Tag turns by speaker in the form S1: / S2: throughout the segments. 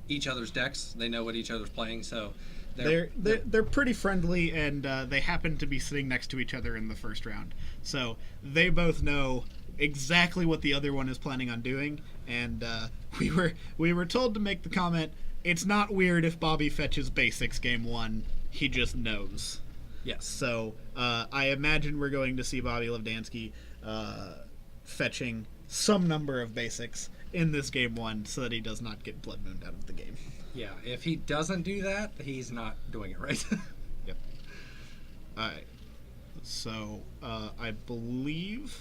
S1: each other's decks. They know what each other's playing, so
S2: they're pretty friendly, and they happen to be sitting next to each other in the first round. So they both know exactly what the other one is planning on doing, and we were told to make the comment, it's not weird if Bobbie fetches basics game one, he just knows.
S1: Yes.
S2: So I imagine we're going to see Bobbie Levdansky fetching some number of basics in this game one so that he does not get blood mooned out of the game.
S1: Yeah, if he doesn't do that, he's not doing it right.
S2: Yep. Alright. So I believe...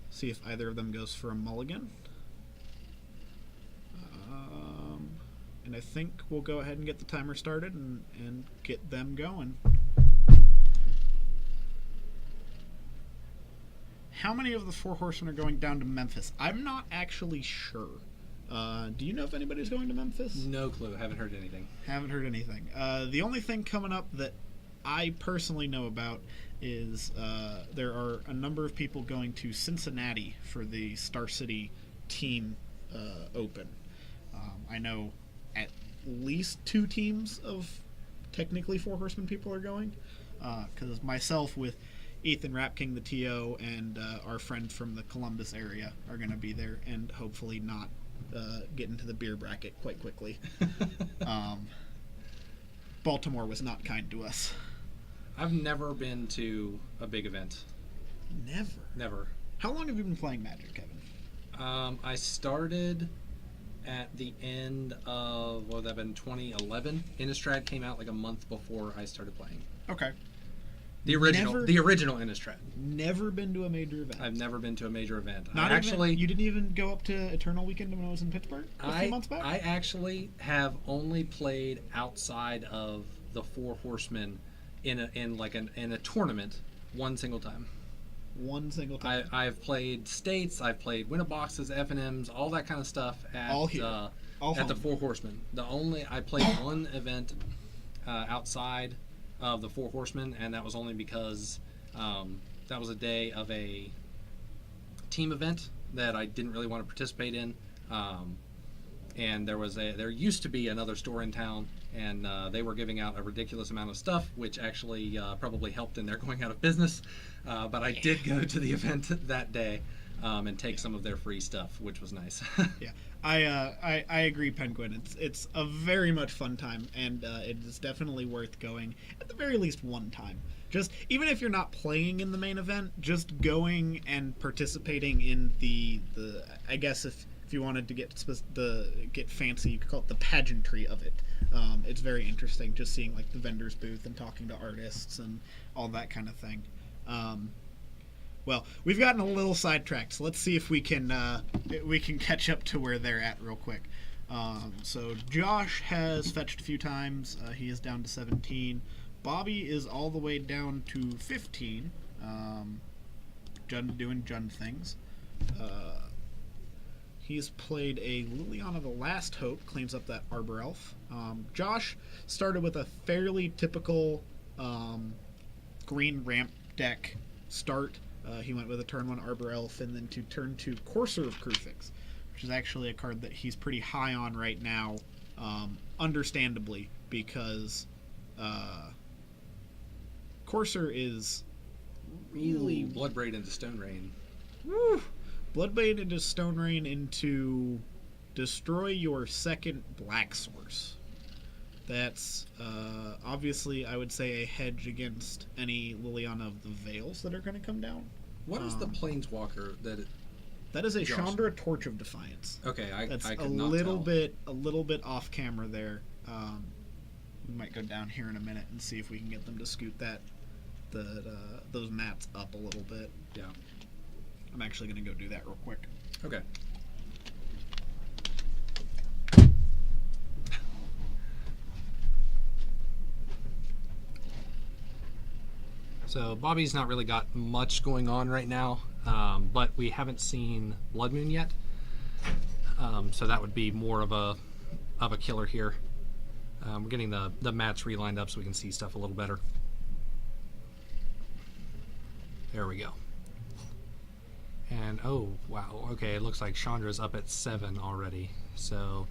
S2: See if either of them goes for a mulligan. And I think we'll go ahead and get the timer started and get them going. How many of the Four Horsemen are going down to Memphis? I'm not actually sure. Do you know if anybody's going to Memphis?
S1: No clue. Haven't heard anything.
S2: Haven't heard anything. The only thing coming up that I personally know about is there are a number of people going to Cincinnati for the Star City Team Open. I know at least 2 teams of technically Four Horsemen people are going. Because myself with Ethan Rapking, the TO, and our friend from the Columbus area are going to be there, and hopefully not get into the beer bracket quite quickly. Baltimore was not kind to us.
S1: I've never been to a big event. Never.
S2: How long have you been playing Magic, Kevin?
S1: I started at the end of, what would that have been, 2011. Innistrad came out like a month before I started playing.
S2: Okay.
S1: The original Innistrad.
S2: Never been to a major event.
S1: I've never been to a major event.
S2: You didn't even go up to Eternal Weekend when I was in Pittsburgh a few months back?
S1: I actually have only played outside of the Four Horsemen in a tournament one single time.
S2: One single time.
S1: I've played states, I've played Winnaboxes, F&Ms, all that kind of stuff at the Four Horsemen. I played one event outside of the Four Horsemen, and that was only because that was a day of a team event that I didn't really want to participate in. And there used to be another store in town, and they were giving out a ridiculous amount of stuff, which actually probably helped in their going out of business. But I did go to the event that day and take some of their free stuff, which was nice.
S2: Yeah, I agree, Penguin. It's a very much fun time, and it is definitely worth going at the very least one time. Just even if you're not playing in the main event, just going and participating in the I guess if you wanted to get fancy, you could call it the pageantry of it. It's very interesting, just seeing like the vendor's booth and talking to artists and all that kind of thing. Well, we've gotten a little sidetracked, so let's see if we can catch up to where they're at real quick. So Josh has fetched a few times. He is down to 17. Bobbie is all the way down to 15. Doing Jund things. He's played a Liliana the Last Hope, cleans up that Arbor Elf. Josh started with a fairly typical green ramp deck start. He went with a turn 1 Arbor Elf, and then to turn 2 Courser of Kruthix, which is actually a card that he's pretty high on right now, understandably, because Courser is really...
S1: Bloodbraid into Stone Rain.
S2: Woo! Bloodbraid into Stone Rain into destroy your second black source. That's obviously, I would say, a hedge against any Liliana of the Veils that are going to come down.
S1: What is the Planeswalker
S2: that is a Chandra Torch of Defiance.
S1: Okay,
S2: that's
S1: I
S2: a
S1: could not
S2: little
S1: tell.
S2: a little bit off camera there. We might go down here in a minute and see if we can get them to scoot those mats up a little bit.
S1: Yeah.
S2: I'm actually going to go do that real quick.
S1: Okay. So Bobbie's not really got much going on right now, but we haven't seen Blood Moon yet. So that would be more of a killer here. We're getting the mats relined up so we can see stuff a little better. There we go. And oh wow, okay, it looks like Chandra's up at 7 already. So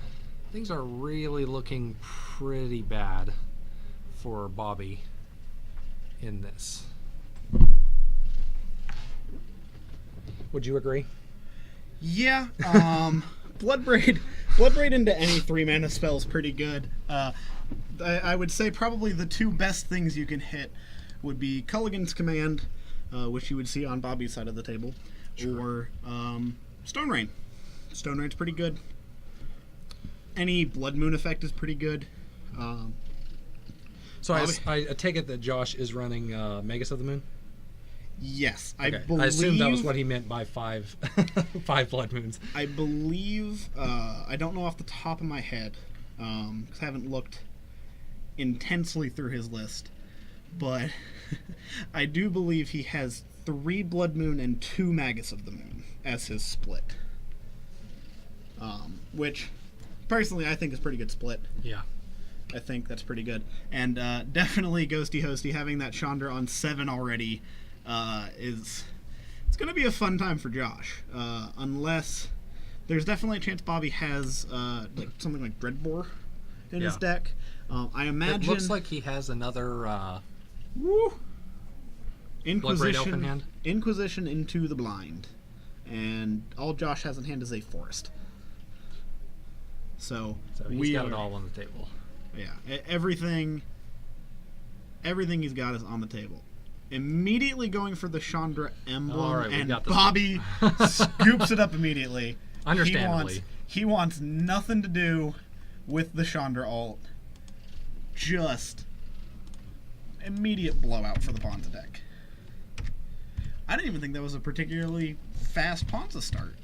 S1: things are really looking pretty bad for Bobbie in this. Would you agree?
S2: Yeah. Bloodbraid into any 3-mana spell is pretty good. I would say probably the two best things you can hit would be Culligan's Command, which you would see on Bobbie's side of the table, or Stone Rain. Stone Rain's pretty good. Any Blood Moon effect is pretty good.
S1: So I take it that Josh is running Magus of the Moon?
S2: Yes,
S1: okay. I assume that was what he meant by 5 Blood Moons.
S2: I believe, I don't know off the top of my head, because I haven't looked intensely through his list, but I do believe he has 3 Blood Moon and 2 Magus of the Moon as his split. Which, personally, I think is a pretty good split.
S1: Yeah.
S2: I think that's pretty good. And definitely Ghosty Hosty, having that Chandra on 7 already, it's going to be a fun time for Josh. Unless there's definitely a chance Bobbie has something like Dreadbore in his deck. I imagine
S1: it looks like he has another
S2: Inquisition into the Blind, and all Josh has in hand is a Forest. So
S1: he's got it all on the table.
S2: Yeah, everything he's got is on the table. Immediately going for the Chandra emblem, and Bobbie scoops it up immediately.
S1: Understandably.
S2: He wants nothing to do with the Chandra alt. Just immediate blowout for the Ponza deck. I didn't even think that was a particularly fast Ponza start.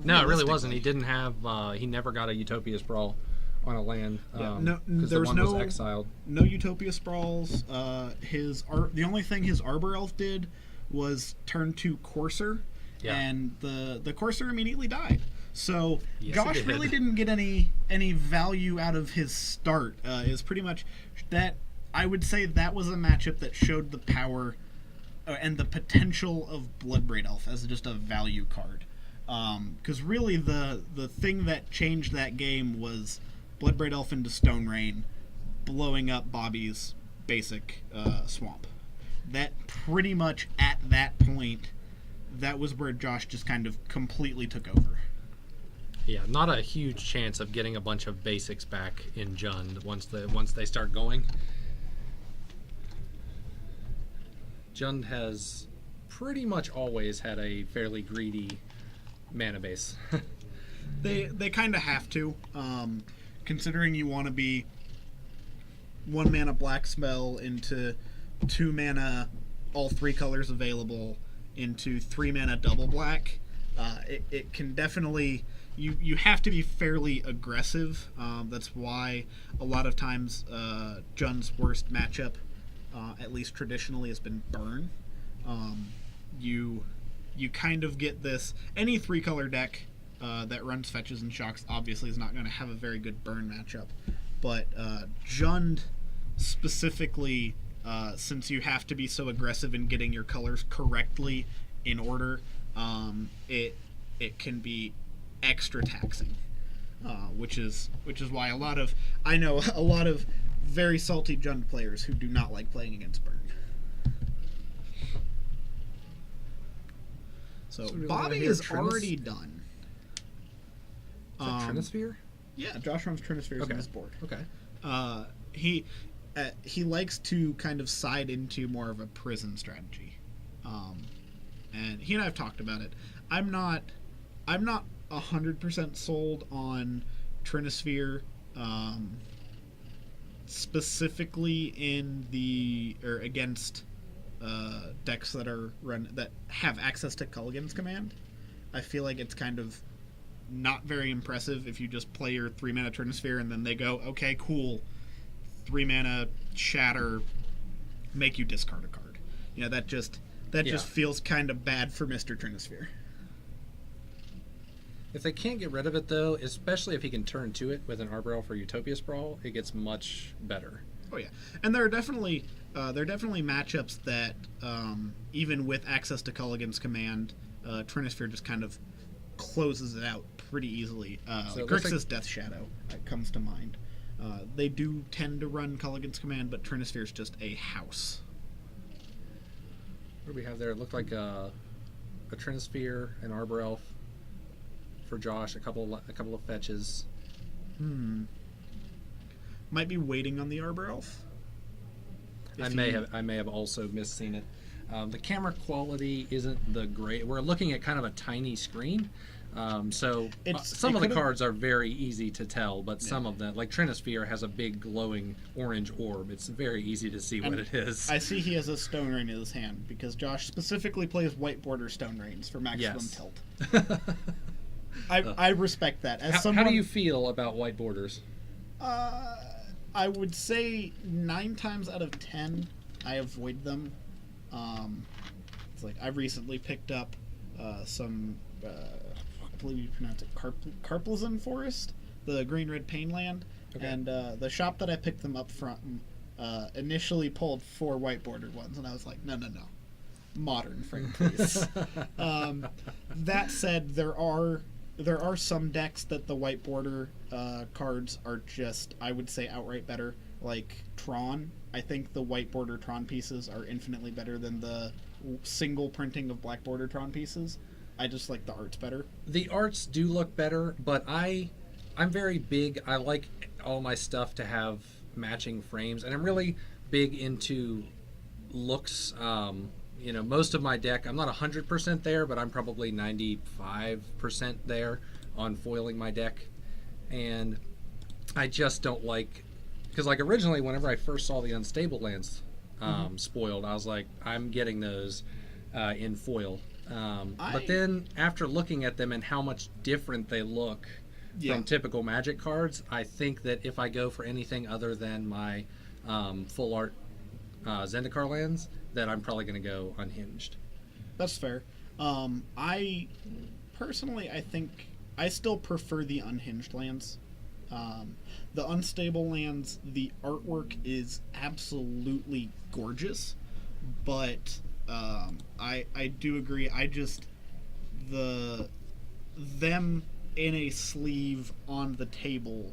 S1: No, it really wasn't. He didn't have. He never got a Utopia Sprawl on a land. Because the one was exiled.
S2: No Utopia Sprawls. The only thing his Arbor Elf did was turn to Courser, and the Courser immediately died. So Josh really didn't get any value out of his start. Is pretty much that. I would say that was a matchup that showed the power and the potential of Bloodbraid Elf as just a value card. Because really the thing that changed that game was Bloodbraid Elf into Stone Rain, blowing up Bobbie's basic swamp. That pretty much at that point, that was where Josh just kind of completely took over.
S1: Yeah, not a huge chance of getting a bunch of basics back in Jund once they start going. Jund has pretty much always had a fairly greedy mana base.
S2: They kind of have to, considering you want to be 1 mana black spell into 2 mana all 3 colors available into 3 mana double black. It can definitely you have to be fairly aggressive. That's why a lot of times Jund's worst matchup, at least traditionally, has been Burn. You kind of get this. Any 3-color deck that runs fetches and shocks obviously is not going to have a very good Burn matchup. But Jund specifically, since you have to be so aggressive in getting your colors correctly in order, it can be extra taxing. Which is why I know a lot of very salty Jund players who do not like playing against Burn. So Bobbie is already done.
S1: Is that Trinisphere?
S2: Yeah, Josh runs Trinispheres on his board.
S1: Okay.
S2: He likes to kind of side into more of a prison strategy, and he and I have talked about it. I'm not 100% sold on Trinisphere, specifically against decks that have access to Culligan's Command. I feel like it's kind of not very impressive if you just play your 3-mana Trinisphere and then they go, okay, cool, 3-mana Shatter, make you discard a card. That just feels kind of bad for Mr. Trinisphere.
S1: If they can't get rid of it, though, especially if he can turn to it with an Arbor Elf or Utopia Sprawl, it gets much better.
S2: Oh yeah, and there are definitely matchups that even with access to Culligan's Command, Trinisphere just kind of closes it out pretty easily.
S1: So
S2: Grixis Death Shadow comes to mind. They do tend to run Culligan's Command, but Trinisphere is just a house.
S1: What do we have there? It looked like a Trinisphere, an Arbor Elf for Josh, a couple of fetches.
S2: Might be waiting on the Arbor Elf.
S1: I may have also misseen it. The camera quality isn't the great. We're looking at kind of a tiny screen, so some of the cards are very easy to tell, but some of them, like Trinisphere, has a big glowing orange orb. It's very easy to see what it is.
S2: I see he has a Stone Rain in his hand because Josh specifically plays white border Stone Rains for maximum tilt. I respect that.
S1: How do you feel about white borders?
S2: I would say 9 times out of 10, I avoid them. It's like I recently picked up some, I believe you pronounce it Carplazan Forest, the green-red Painland, and the shop that I picked them up from initially pulled 4 white bordered ones, and I was like, no, modern frame, please. That said, there are some decks that the white border cards are just, I would say, outright better. Like Tron, I think the white border Tron pieces are infinitely better than the single printing of black border Tron pieces. I just like the arts better.
S1: The arts do look better, but I'm very big. I like all my stuff to have matching frames, and I'm really big into looks. Most of my deck, I'm not 100% there, but I'm probably 95% there on foiling my deck. And I just don't like, because like originally whenever I first saw the Unstable Lands spoiled, I was like, I'm getting those in foil. But then after looking at them and how much different they look from typical Magic cards, I think that if I go for anything other than my full art Zendikar lands, that I'm probably going to go unhinged.
S2: That's fair. I personally, I think I still prefer the unhinged lands. The unstable lands, the artwork is absolutely gorgeous, but I do agree. I just them in a sleeve on the table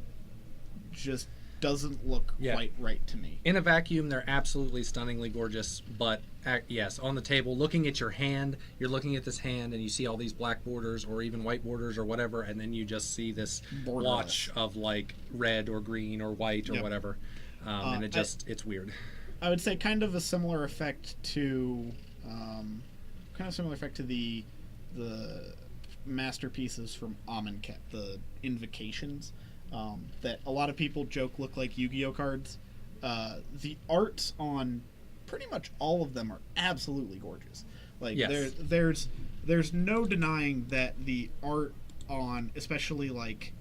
S2: just doesn't look quite right to me.
S1: In a vacuum, they're absolutely stunningly gorgeous, but yes, on the table, looking at your hand, you're looking at this hand and you see all these black borders or even white borders or whatever, and then you just see this blotch of like red or green or white or whatever, and it's weird.
S2: I would say kind of a similar effect to the masterpieces from Amonkhet, the Invocations. That a lot of people joke look like Yu-Gi-Oh cards. The arts on pretty much all of them are absolutely gorgeous. Like there's no denying that the art on, especially like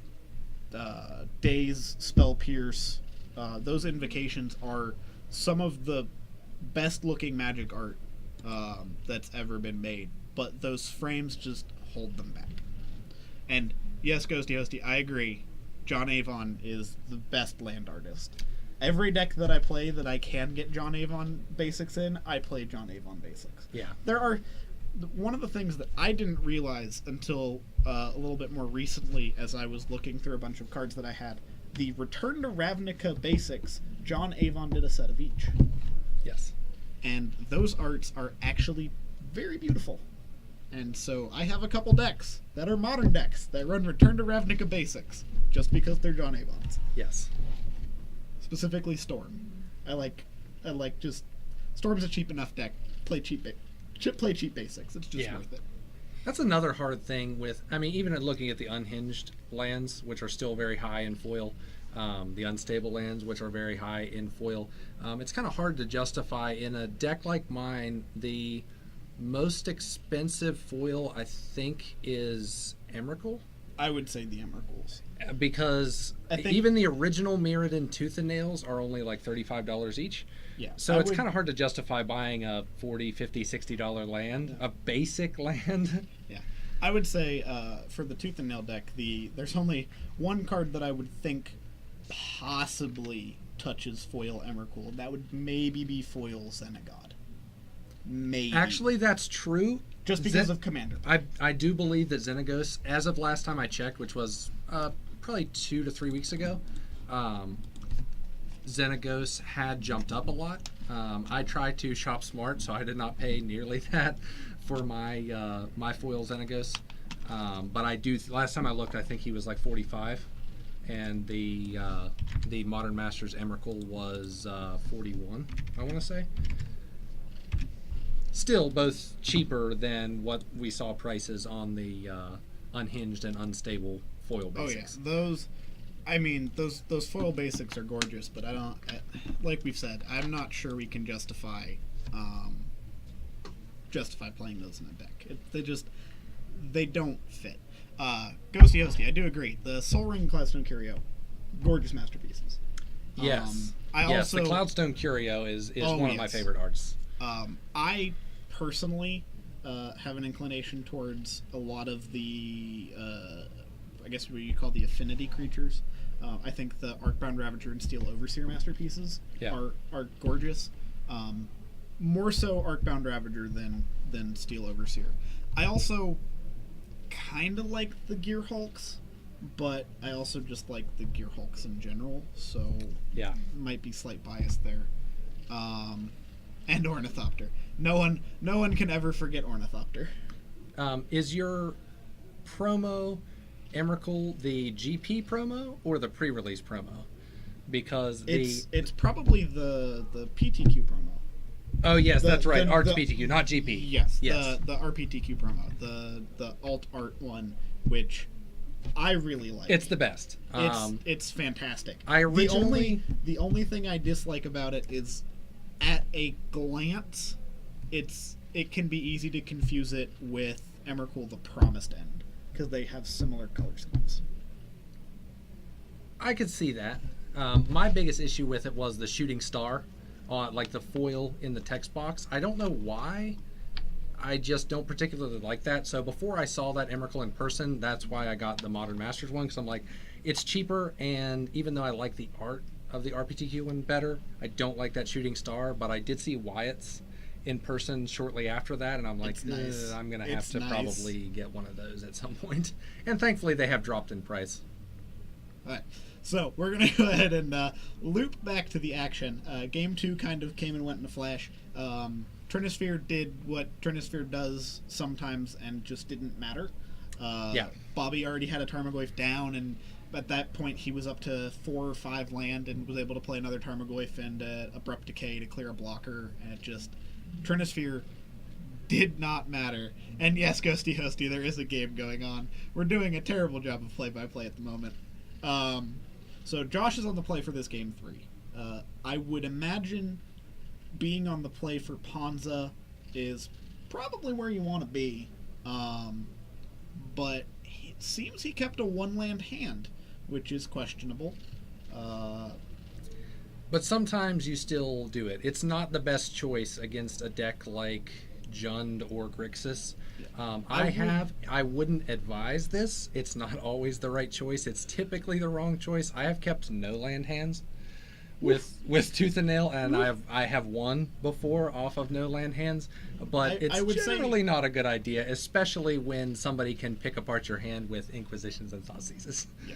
S2: Days, Spell Pierce, those Invocations are some of the best looking Magic art that's ever been made. But those frames just hold them back. And yes, Ghosty Hosty, I agree. John Avon is the best land artist. Every deck that I play that I can get John Avon basics in, I play John Avon basics.
S1: Yeah.
S2: One of the things that I didn't realize until a little bit more recently as I was looking through a bunch of cards that I had, the Return to Ravnica basics, John Avon did a set of each.
S1: Yes.
S2: And those arts are actually very beautiful. And so I have a couple decks that are modern decks that run Return to Ravnica basics just because they're John Avons.
S1: Yes.
S2: Specifically Storm. I like just Storm's a cheap enough deck. Play cheap basics. It's just worth it.
S1: That's another hard thing with, even looking at the unhinged lands, which are still very high in foil, the unstable lands, which are very high in foil. It's kind of hard to justify in a deck like mine. The most expensive foil, I think, is Emrakul.
S2: I would say the Emrakuls.
S1: Because even the original Mirrodin Tooth and Nails are only like $35 each.
S2: Yeah.
S1: So it's kind of hard to justify buying a $40, $50, $60 land, a basic land.
S2: Yeah. I would say for the Tooth and Nail deck, there's only one card that I would think possibly touches foil Emrakul. That would maybe be foil Xenagod. maybe.
S1: Actually, that's true.
S2: Just because of Commander.
S1: I do believe that Xenagos, as of last time I checked, which was probably 2 to 3 weeks ago, Xenagos had jumped up a lot. I tried to shop smart, so I did not pay nearly that for my my foil Xenagos. But I do. Last time I looked, I think he was like 45, and the Modern Masters Emrakul was 41. I want to say. Still, both cheaper than what we saw prices on the unhinged and unstable foil basics.
S2: Oh yeah, those foil basics are gorgeous, but like we've said, I'm not sure we can justify playing those in a deck. They don't fit. Ghosty Hosty, I do agree. The Soul Ring and Cloudstone Curio, gorgeous masterpieces.
S1: Yes. The Cloudstone Curio is one of my favorite arts.
S2: I personally have an inclination towards a lot of the, I guess what you call the affinity creatures. I think the Arcbound Ravager and Steel Overseer masterpieces are gorgeous. More so Arcbound Ravager than Steel Overseer. I also kind of like the Gear Hulks, but I also just like the Gear Hulks in general, so might be slight bias there. And Ornithopter. No one can ever forget Ornithopter.
S1: Is your promo Emrakul the GP promo or the pre-release promo? Because
S2: it's probably the PTQ promo.
S1: Oh yes, that's right. Arts PTQ, not GP.
S2: Yes. The RPTQ promo, the alt art one, which I really like.
S1: It's the best.
S2: It's fantastic.
S1: The
S2: only thing I dislike about it is, at a glance, it can be easy to confuse it with Emrakul: The Promised End, because they have similar color schemes.
S1: I could see that. My biggest issue with it was the shooting star, like the foil in the text box. I don't know why. I just don't particularly like that. So before I saw that Emrakul in person, that's why I got the Modern Masters one, because I'm like, it's cheaper, and even though I like the art of the RPTQ one better, I don't like that shooting star. But I did see Wyatt's in person shortly after that, and I'm like, nice. I'm gonna have to probably get one of those at some point. And thankfully they have dropped in price.
S2: All right, so we're gonna go ahead and loop back to the action. Game 2 kind of came and went in a flash. Trinisphere did what Trinisphere does sometimes and just didn't matter. Bobbie already had a Tarmogoyf down, and at that point he was up to 4 or 5 land and was able to play another Tarmogoyf and Abrupt Decay to clear a blocker, and it just... Trinisphere did not matter. And yes, Ghosty Hosty, there is a game going on. We're doing a terrible job of play-by-play at the moment. So Josh is on the play for this game 3. I would imagine being on the play for Ponza is probably where you want to be. But it seems he kept a 1-land hand, which is questionable.
S1: But sometimes you still do it. It's not the best choice against a deck like Jund or Grixis. I wouldn't advise this. It's not always the right choice. It's typically the wrong choice. I have kept no land hands with Tooth and Nail, and I have won before off of no land hands. But it's generally not a good idea, especially when somebody can pick apart your hand with Inquisitions and Thoughtseizes.
S2: Yeah,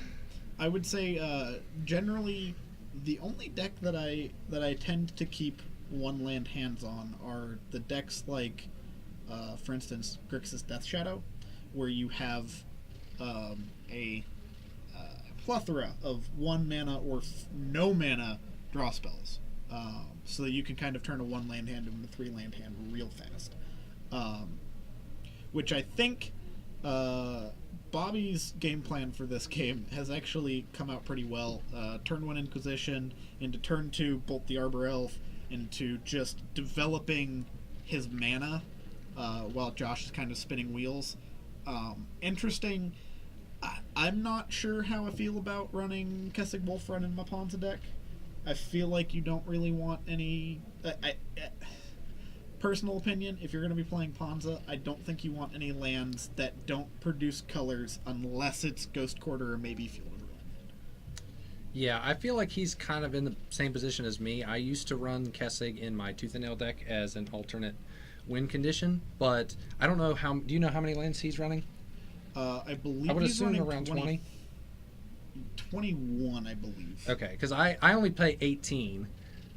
S2: I would say generally the only deck that I tend to keep 1-land hands on are the decks like, for instance, Grixis Death Shadow, where you have a plethora of 1 mana or no mana draw spells, so that you can kind of turn a 1-land hand into a 3-land hand real fast. Which I think Bobbie's game plan for this game has actually come out pretty well. Turn 1 Inquisition, into turn 2 Bolt the Arbor Elf, into just developing his mana while Josh is kind of spinning wheels. Interesting. I'm not sure how I feel about running Kessig Wolf Run in my Ponza deck. I feel like you don't really want any... personal opinion, if you're going to be playing Ponza, I don't think you want any lands that don't produce colors unless it's Ghost Quarter or maybe Field of Ruin.
S1: Yeah, I feel like he's kind of in the same position as me. I used to run Kessig in my Tooth and Nail deck as an alternate win condition, but I don't know how. Do you know how many lands he's running?
S2: I believe
S1: I would
S2: he's
S1: assume
S2: running
S1: around 20.
S2: 21, I believe.
S1: Okay, because I only play 18,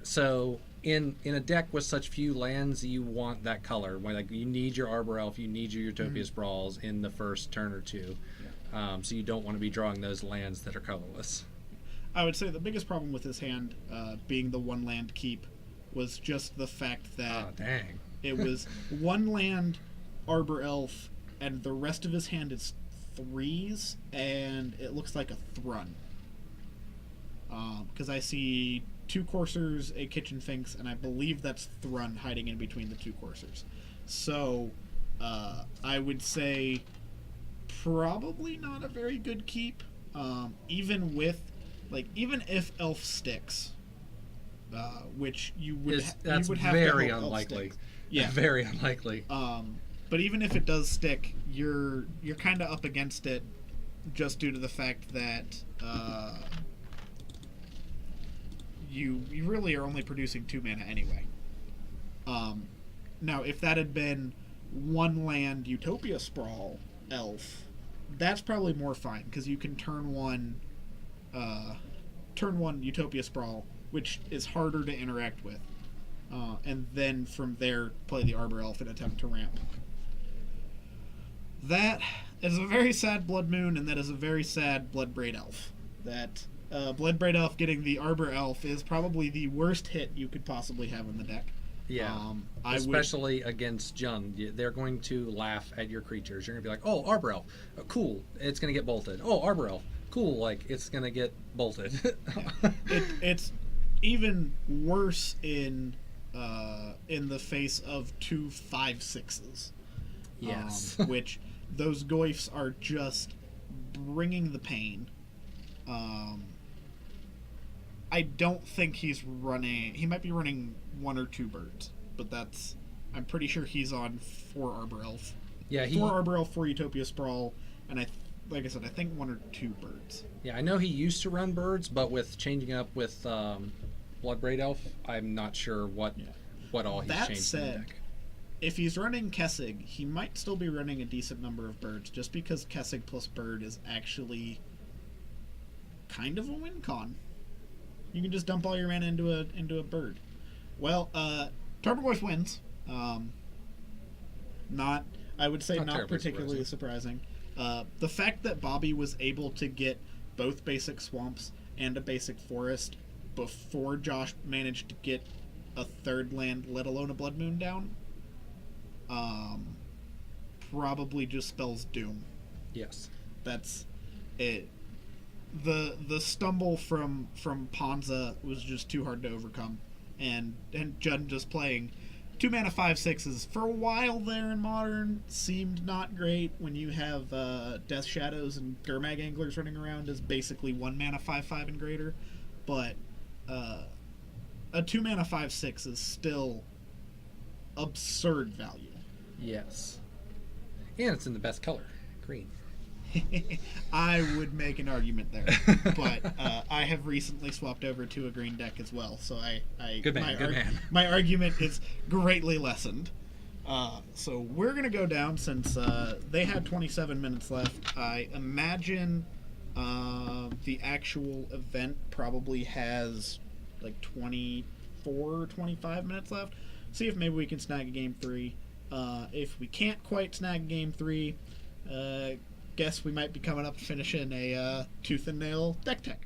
S1: so in a deck with such few lands, you want that color. Like you need your Arbor Elf, you need your Utopia Sprawls in the first turn or two, so you don't want to be drawing those lands that are colorless.
S2: I would say the biggest problem with his hand, being the one land keep, was just the fact that it was one land Arbor Elf, and the rest of his hand is 3s, and it looks like a Thrun. Because I see 2 Coursers, a Kitchen Finks, and I believe that's Thrun hiding in between the 2 Coursers. So, I would say probably not a very good keep, even if Elf sticks, which you would have
S1: very
S2: to hope
S1: unlikely.
S2: Yeah,
S1: very unlikely.
S2: But even if it does stick, you're kind of up against it, just due to the fact that you really are only producing 2 mana anyway. Now, if that had been 1 land Utopia Sprawl Elf, that's probably more fine, because you can turn one Utopia Sprawl, which is harder to interact with, and then from there play the Arbor Elf and attempt to ramp. That is a very sad Blood Moon, and that is a very sad Bloodbraid Elf. That Bloodbraid Elf getting the Arbor Elf is probably the worst hit you could possibly have in the deck.
S1: Yeah, especially against Jund. They're going to laugh at your creatures. You're going to be like, oh, Arbor Elf, cool, it's going to get bolted. Oh, Arbor Elf, cool, like, it's going to get bolted.
S2: It's even worse in the face of 2 5/6s.
S1: Yes.
S2: Which those Goyfs are just bringing the pain. I don't think he's running... He might be running 1 or 2 birds, but I'm pretty sure he's on 4 Arbor Elf.
S1: Yeah,
S2: 4 Arbor Elf, 4 Utopia Sprawl, and like I said, I think 1 or 2 birds.
S1: Yeah, I know he used to run birds, but with changing up with Bloodbraid Elf, I'm not sure what all he's changed
S2: said,
S1: in the deck.
S2: If he's running Kessig, he might still be running a decent number of birds, just because Kessig plus bird is actually kind of a win con. You can just dump all your mana into a bird. Well, Turbogoyf wins. I would say not particularly surprising. The fact that Bobbie was able to get both basic swamps and a basic forest before Josh managed to get a 3rd land, let alone a Blood Moon down, probably just spells doom.
S1: Yes.
S2: That's it. The stumble from Ponza was just too hard to overcome, and Jund just playing 2 mana 5/6s for a while there in Modern seemed not great when you have Death Shadows and Gurmag Anglers running around as basically 1 mana 5/5 and greater, but a 2 mana 5/6 is still absurd value.
S1: Yes. And it's in the best color, green.
S2: I would make an argument there, but I have recently swapped over to a green deck as well, so
S1: good man.
S2: My argument is greatly lessened. So we're gonna go down since they had 27 minutes left. I imagine the actual event probably has like 24 or 25 minutes left. See if maybe we can snag a game 3. If we can't quite snag game 3, guess we might be coming up finishing a tooth and nail deck tech.